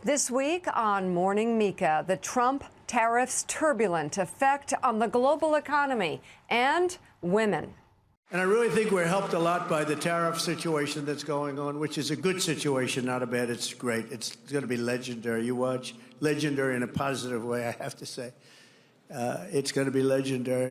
This week on Morning Mika, the Trump tariffs' turbulent effect on the global economy and women. And I really think we're helped a lot by the tariff situation that's going on, which is a good situation, not a bad. It's great. It's going to be legendary. You watch, legendary in a positive way, I have to say. It's going to be legendary.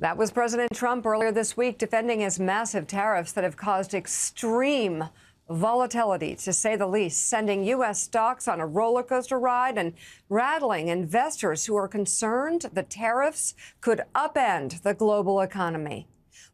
That was President Trump earlier this week defending his massive tariffs that have caused extreme volatility, to say the least, sending U.S. stocks on a roller coaster ride and rattling investors who are concerned the tariffs could upend the global economy.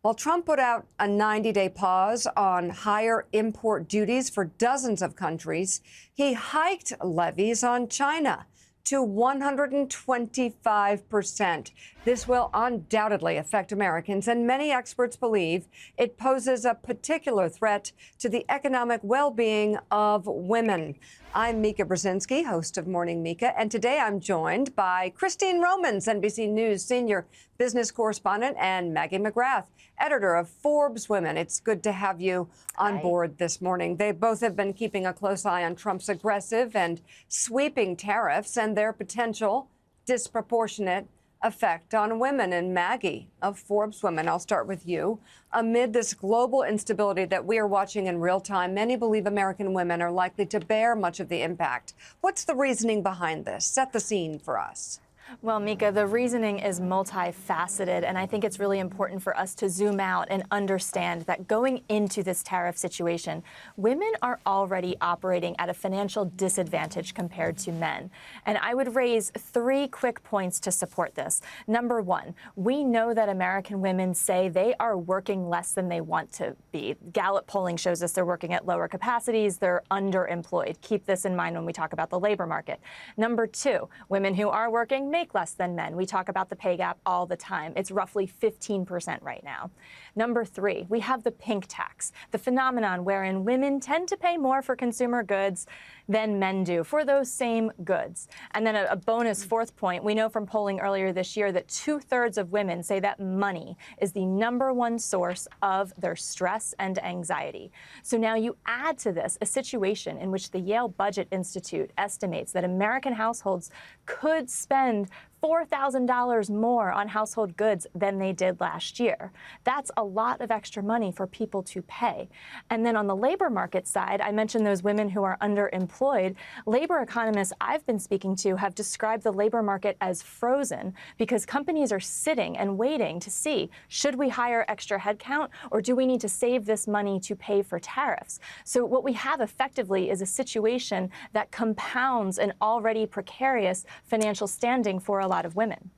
While Trump put out a 90-day pause on higher import duties for dozens of countries, he hiked levies on China to 125%. This will undoubtedly affect Americans, and many experts believe it poses a particular threat to the economic well-being of women. I'm Mika Brzezinski, host of Morning Mika, and today I'm joined by Christine Romans, NBC News senior business correspondent, and Maggie McGrath, editor of Forbes Women. It's good to have you on board this morning. They both have been keeping a close eye on Trump's aggressive and sweeping tariffs and their potential disproportionate effect on women. And Maggie of Forbes Women, I'll start with you. Amid this global instability that we are watching in real time, many believe American women are likely to bear much of the impact. What's the reasoning behind this? Set the scene for us. Well, Mika, the reasoning is multifaceted, and I think it's really important for us to zoom out and understand that going into this tariff situation, women are already operating at a financial disadvantage compared to men. And I would raise three quick points to support this. Number one, we know that American women say they are working less than they want to be. Gallup polling shows us they're working at lower capacities, they're underemployed. Keep this in mind when we talk about the labor market. Number two, women who are working make less than men. We talk about the pay gap all the time. It's roughly 15% right now. Number three, we have the pink tax, the phenomenon wherein women tend to pay more for consumer goods than men do for those same goods. And then a bonus fourth point, we know from polling earlier this year that 2/3 of women say that money is the #1 source of their stress and anxiety. So now you add to this a situation in which the Yale Budget Institute estimates that American households could spend $4,000 more on household goods than they did last year. That's a lot of extra money for people to pay. And then on the labor market side, I mentioned those women who are underemployed. Labor economists I've been speaking to have described the labor market as frozen because companies are sitting and waiting to see, should we hire extra headcount or do we need to save this money to pay for tariffs? So what we have effectively is a situation that compounds an already precarious financial standing for a lot of women.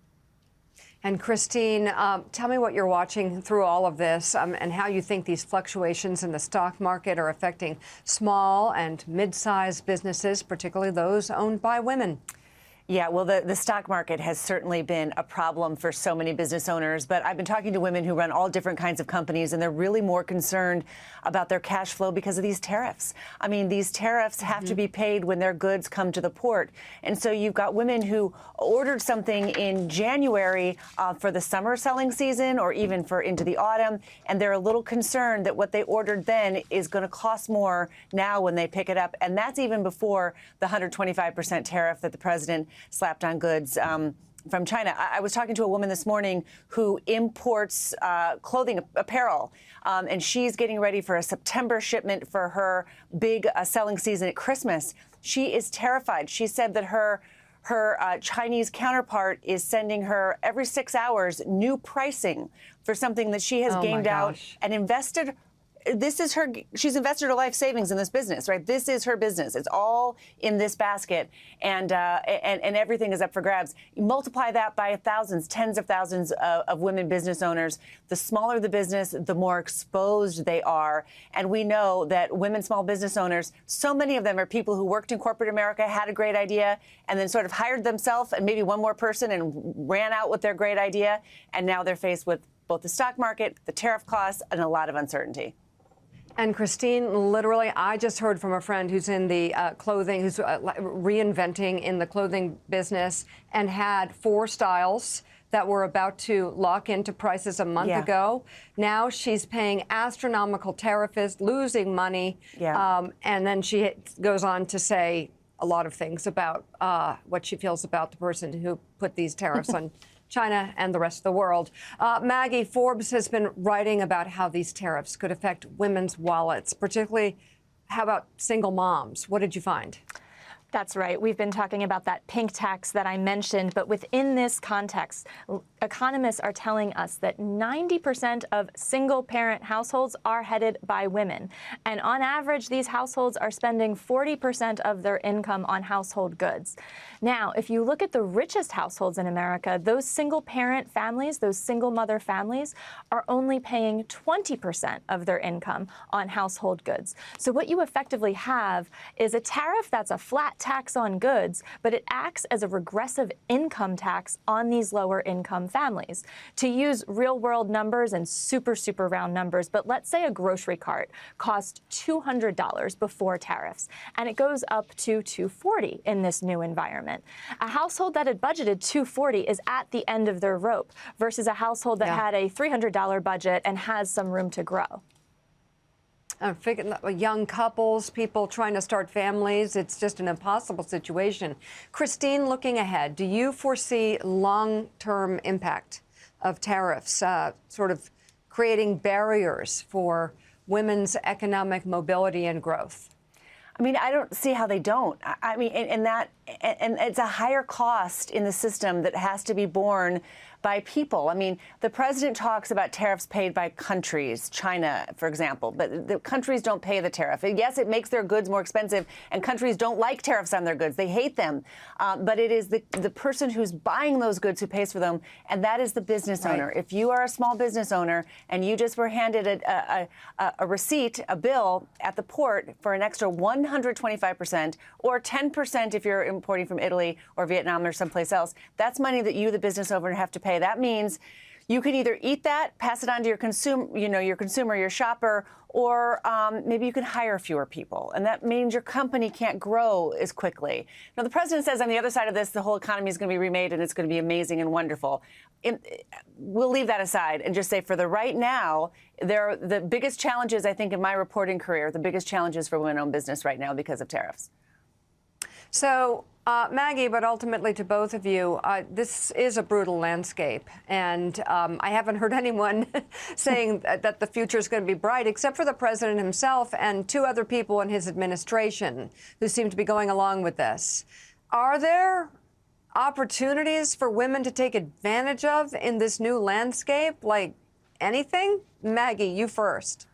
And Christine, tell me what you're watching through all of this and how you think these fluctuations in the stock market are affecting small and mid-sized businesses, particularly those owned by women. Yeah, well, the stock market has certainly been a problem for so many business owners. But I've been talking to women who run all different kinds of companies, and they're really more concerned about their cash flow because of these tariffs. I mean, these tariffs have to be paid when their goods come to the port. And so you've got women who ordered something in January for the summer selling season or even for into the autumn, and they're a little concerned that what they ordered then is going to cost more now when they pick it up. And that's even before the 125% tariff that the president slapped on goods from China. I was talking to a woman this morning who imports clothing, apparel, and she's getting ready for a September shipment for her big selling season at Christmas. She is terrified. She said that her Chinese counterpart is sending her every 6 hours new pricing for something that she has gamed out and invested. She's invested her life savings in this business, right? This is her business. It's all in this basket, and everything is up for grabs. You multiply that by thousands, tens of thousands of women business owners. The smaller the business, the more exposed they are. And we know that women small business owners, so many of them are people who worked in corporate America, had a great idea, and then sort of hired themselves and maybe one more person and ran out with their great idea. And now they're faced with both the stock market, the tariff costs, and a lot of uncertainty. And Christine, literally, I just heard from a friend who's in the clothing, who's reinventing in the clothing business and had 4 styles that were about to lock into prices a month Yeah. ago. Now she's paying astronomical tariffs, losing money. Yeah. And then she goes on to say a lot of things about what she feels about the person who put these tariffs on China and the rest of the world. Maggie, Forbes has been writing about how these tariffs could affect women's wallets, particularly how about single moms? What did you find? That's right. We've been talking about that pink tax that I mentioned, but within this context, economists are telling us that 90% of single-parent households are headed by women. And on average, these households are spending 40% of their income on household goods. Now, if you look at the richest households in America, those single-parent families, those single-mother families, are only paying 20% of their income on household goods. So what you effectively have is a tariff that's a flat tax on goods, but it acts as a regressive income tax on these lower income families. To use real world numbers and super round numbers, but let's say a grocery cart cost $200 before tariffs, and it goes up to $240 in this new environment. A household that had budgeted $240 is at the end of their rope versus a household that had a $300 budget and has some room to grow. I'm figuring young couples, people trying to start families, it's just an impossible situation. Christine, looking ahead, do you foresee long-term impact of tariffs, sort of creating barriers for women's economic mobility and growth? I mean, I don't see how they don't. I mean, and it's a higher cost in the system that has to be borne by people. I mean, the president talks about tariffs paid by countries, China, for example, but the countries don't pay the tariff. Yes, it makes their goods more expensive, and countries don't like tariffs on their goods. They hate them. But it is the person who's buying those goods who pays for them, and that is the business owner. If you are a small business owner and you just were handed a receipt, a bill at the port for an extra 125% or 10% if you're importing from Italy or Vietnam or someplace else, that's money that you, the business owner, have to pay. That means you could either eat that, pass it on to your consumer, your shopper, or maybe you can hire fewer people. And that means your company can't grow as quickly. Now, the president says on the other side of this, the whole economy is going to be remade and it's going to be amazing and wonderful. We'll leave that aside and just say for the right now, the biggest challenges, I think, in my reporting career, the biggest challenges for women-owned business right now because of tariffs. So, Maggie, but ultimately to both of you, this is a brutal landscape. And I haven't heard anyone saying that the future is going to be bright, except for the president himself and two other people in his administration who seem to be going along with this. Are there opportunities for women to take advantage of in this new landscape? Like anything? Maggie, you first.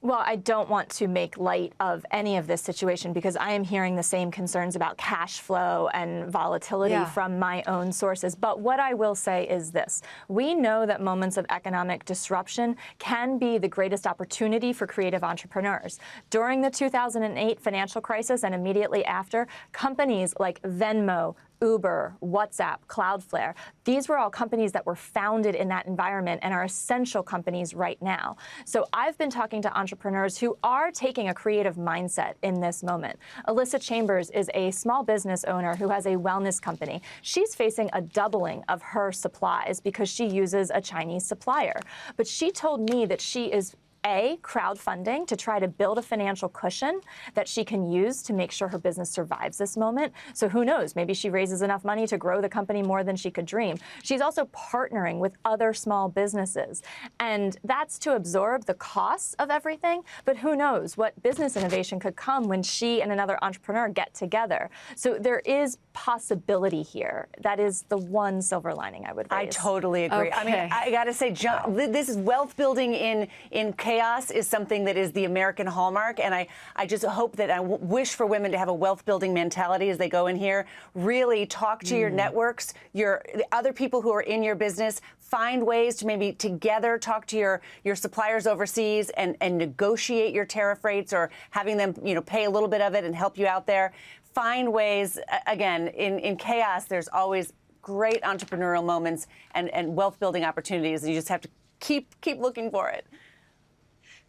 Well, I don't want to make light of any of this situation because I am hearing the same concerns about cash flow and volatility from my own sources. But what I will say is this. We know that moments of economic disruption can be the greatest opportunity for creative entrepreneurs. During the 2008 financial crisis and immediately after, companies like Venmo, Uber, WhatsApp, Cloudflare, these were all companies that were founded in that environment and are essential companies right now. So I've been talking to entrepreneurs who are taking a creative mindset in this moment. Alyssa Chambers is a small business owner who has a wellness company. She's facing a doubling of her supplies because she uses a Chinese supplier. But she told me that she is crowdfunding to try to build a financial cushion that she can use to make sure her business survives this moment. So who knows, maybe she raises enough money to grow the company more than she could dream. She's also partnering with other small businesses. And that's to absorb the costs of everything. But who knows what business innovation could come when she and another entrepreneur get together. So there is possibility here. That is the one silver lining I would raise. I totally agree. Okay. I mean, I got to say, this is wealth building in chaos is something that is the American hallmark. And I just hope that I wish for women to have a wealth building mentality as they go in here. Really talk to your networks, the other people who are in your business. Find ways to maybe together talk to your suppliers overseas and negotiate your tariff rates or having them, pay a little bit of it and help you out there. Find ways, again, in chaos, there's always great entrepreneurial moments and wealth building opportunities. And you just have to keep looking for it.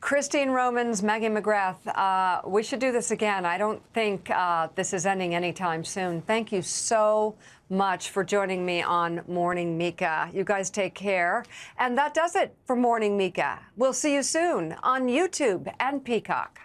Christine Romans, Maggie McGrath, we should do this again. I don't think this is ending anytime soon. Thank you so much for joining me on Morning Mika. You guys take care. And that does it for Morning Mika. We'll see you soon on YouTube and Peacock.